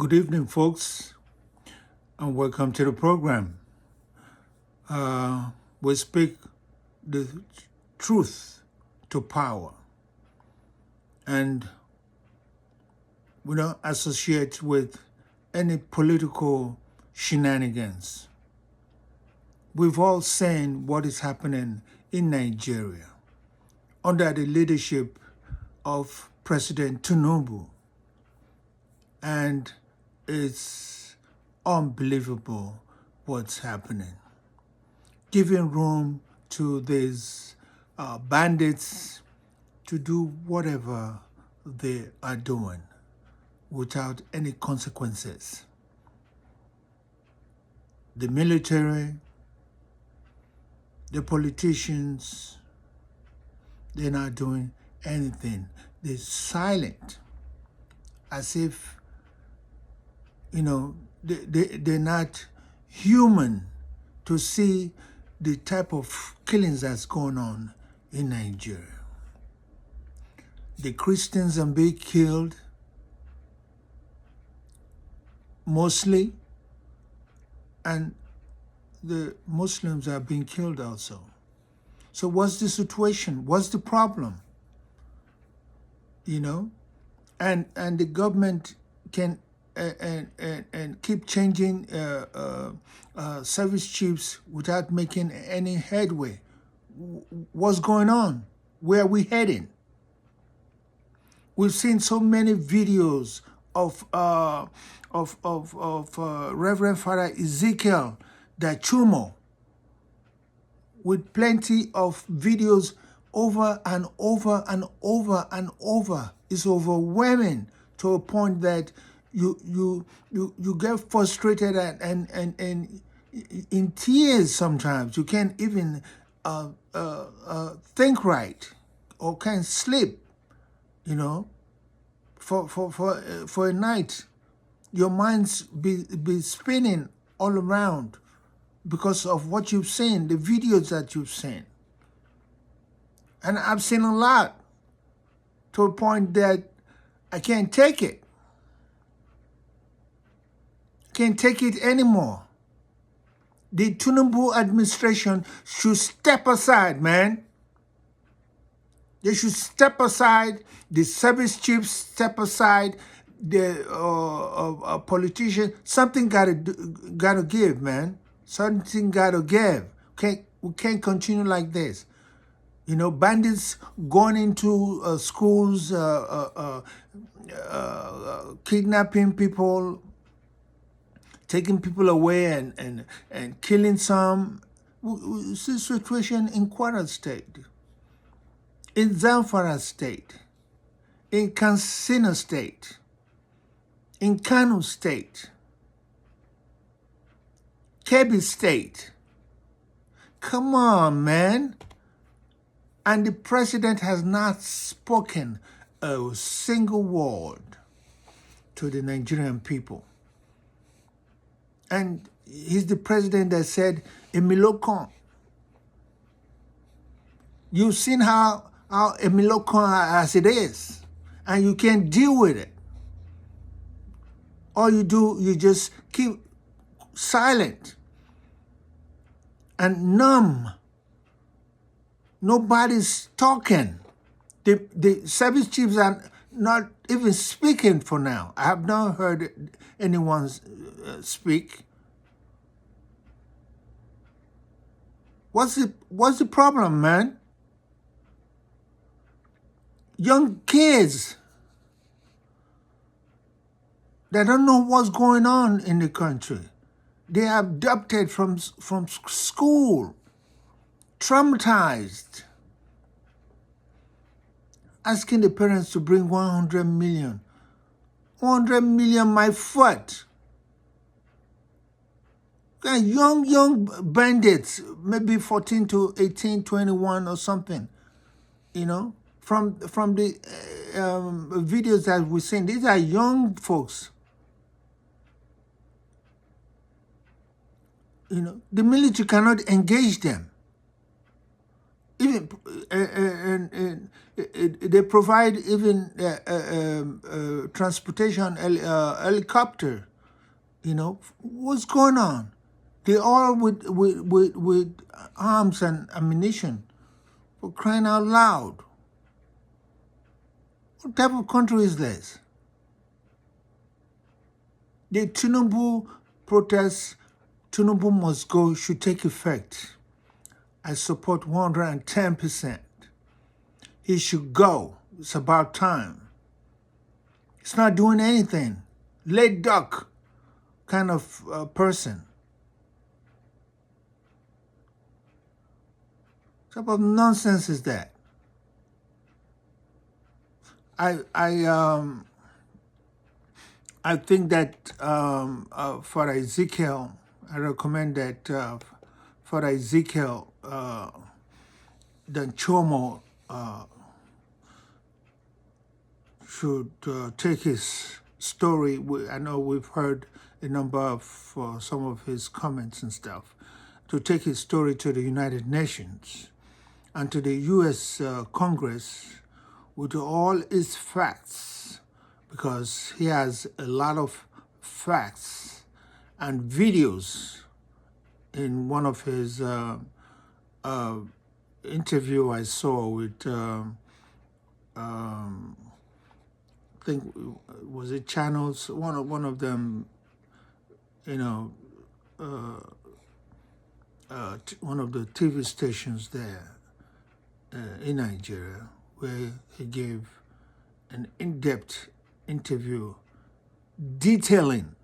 Good evening, folks, and welcome to the program. We speak the truth to power, and we don't associate with any political shenanigans. We've all seen what is happening in Nigeria under the leadership of President Tinubu, and it's unbelievable what's happening. Giving room to these bandits to do whatever they are doing without any consequences. The military, the politicians, they're not doing anything. They're silent, as if, they're not human to see the type of killings that's going on in Nigeria. The Christians are being killed mostly, and the Muslims are being killed also. So what's the situation? What's the problem? And the government can and keep changing service chiefs without making any headway. What's going on? Where are we heading? We've seen so many videos of Reverend Father Ezekiel Dachumo, with plenty of videos over and over and over and over. It's overwhelming to a point that you get frustrated and in tears sometimes. You can't even think right or can't sleep, for a night. Your mind's be spinning all around because of what you've seen, the videos that you've seen. And I've seen a lot to a point that I can't take it. Can't take it anymore. The Tinubu administration should step aside, man. They should step aside. The service chiefs step aside. The politician. Something gotta give, man. Something gotta give. We can't continue like this. Bandits going into schools, kidnapping people, taking people away and killing some. We see situation in Kwara State, in Zamfara State, in Katsina State, in Kano State, Kebbi State. Come on, man. And the president has not spoken a single word to the Nigerian people. And he's the president that said, Emilokon. You've seen how Emilokon as it is, and you can't deal with it. All you do, you just keep silent and numb. Nobody's talking. The service chiefs are not even speaking for now. I have not heard anyone speak. What's the problem, man? Young kids that don't know what's going on in the country. They are abducted from school, traumatized, asking the parents to bring 100 million. 100 million, my foot. Young bandits, maybe 14 to 18, 21 or something, from the videos that we've seen. These are young folks. The military cannot engage them. even they provide even transportation helicopter. You know, what's going on? They all with arms and ammunition, for crying out loud. What type of country is this? The Tinubu protests, Tinubu must go, should take effect. I support 110%. He should go. It's about time. He's not doing anything. Late duck kind of person. What type of nonsense is that? I think that for Ezekiel, I recommend that for Ezekiel, the Chomo should take his story. I know we've heard a number of some of his comments and stuff, to take his story to the United Nations and to the U.S. Congress with all its facts, because he has a lot of facts and videos. In one of his interview I saw with, I think, was it channels? One of them, you know, one of the TV stations there in Nigeria, where he gave an in-depth interview detailing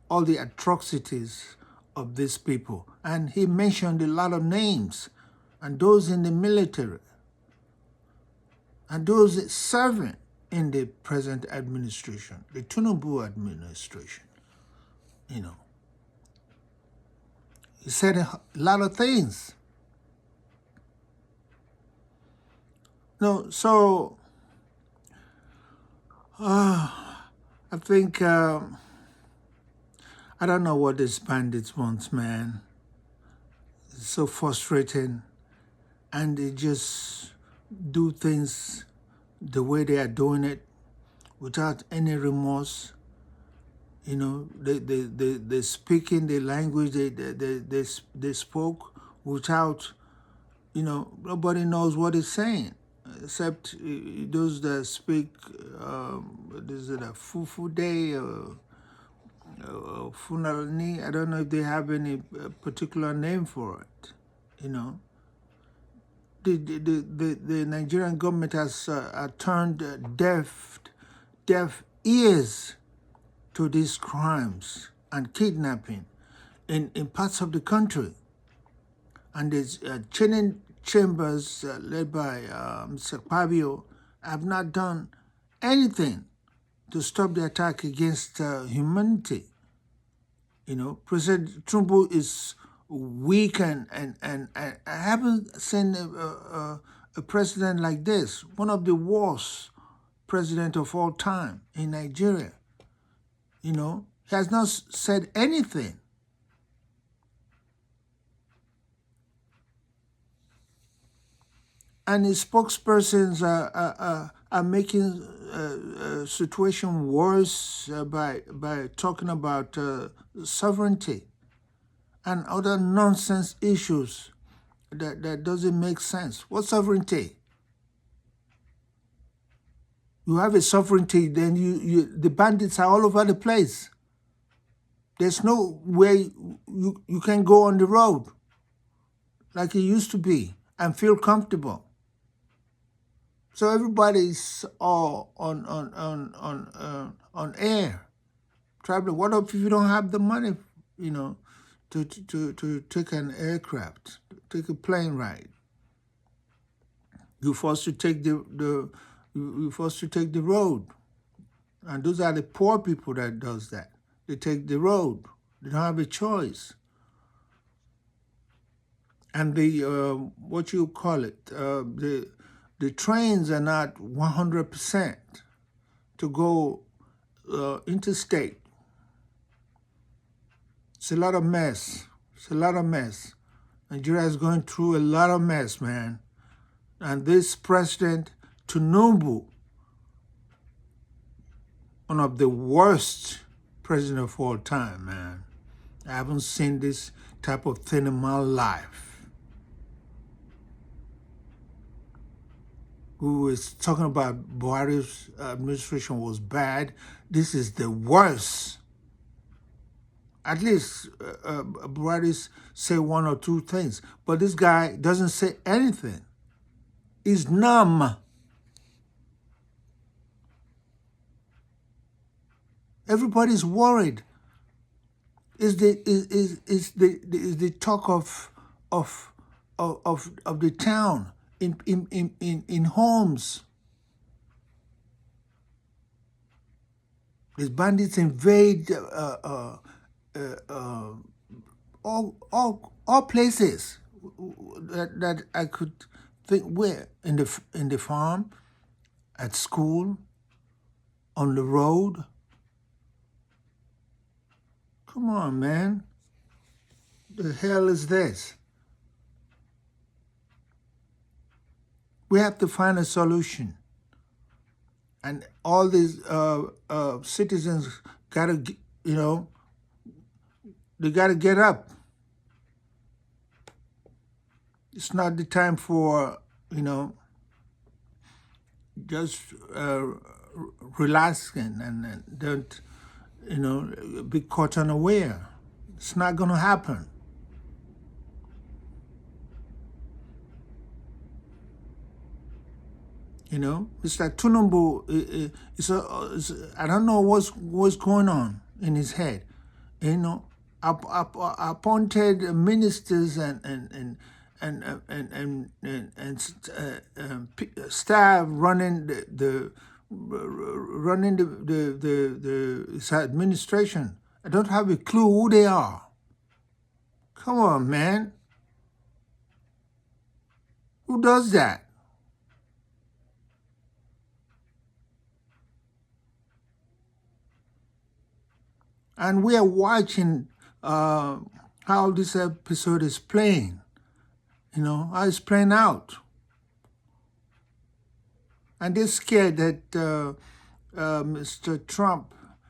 all the atrocities of these people. And he mentioned a lot of names, and those in the military, and those serving in the present administration, the Tinubu administration. You know, he said a lot of things. No, so I think I don't know what these bandits want, man. It's so frustrating, and they just do things the way they are doing it without any remorse. You know, they speak in the language they spoke without, you know, nobody knows what it's saying except those that speak. Is it a Fufu Day or Funalni? I don't know if they have any particular name for it. You know, the Nigerian government has turned deaf ears to these crimes and kidnapping in parts of the country. And there's chaining chambers led by Mr. Pabio have not done anything to stop the attack against humanity. You know, President Tinubu is weak, and I haven't seen a president like this, one of the worst president of all time in Nigeria. You know, he has not said anything. And his spokespersons are making situation worse by talking about sovereignty and other nonsense issues that doesn't make sense. What sovereignty? You have a sovereignty, then the bandits are all over the place. There's no way you can go on the road like it used to be and feel comfortable. So everybody's all on air traveling. What if you don't have the money, you know, to take an aircraft, take a plane ride? You're forced to take you're forced to take the road, and those are the poor people that does that. They take the road. They don't have a choice. And the what you call it, the trains are not 100% to go interstate. It's a lot of mess. It's a lot of mess. Nigeria is going through a lot of mess, man. And this President Tinubu, one of the worst president of all time, man. I haven't seen this type of thing in my life. We was talking about Buhari's administration was bad. This is the worst. At least Buhari say one or two things, but this guy doesn't say anything. He's numb. Everybody's worried. Is the talk of the town in homes. These bandits invade all places that I could think, where in the farm, at school, on the road. Come on, man. The hell is this? We have to find a solution. And all these citizens gotta, they gotta get up. It's not the time for, just relaxing and don't, be caught unaware. It's not gonna happen. Mr. Tinubu, I don't know what's going on in his head. Appointed ministers and staff running his administration. I don't have a clue who they are. Come on, man. Who does that? And we are watching how this episode is playing, how it's playing out. And they're scared that Mr. Trump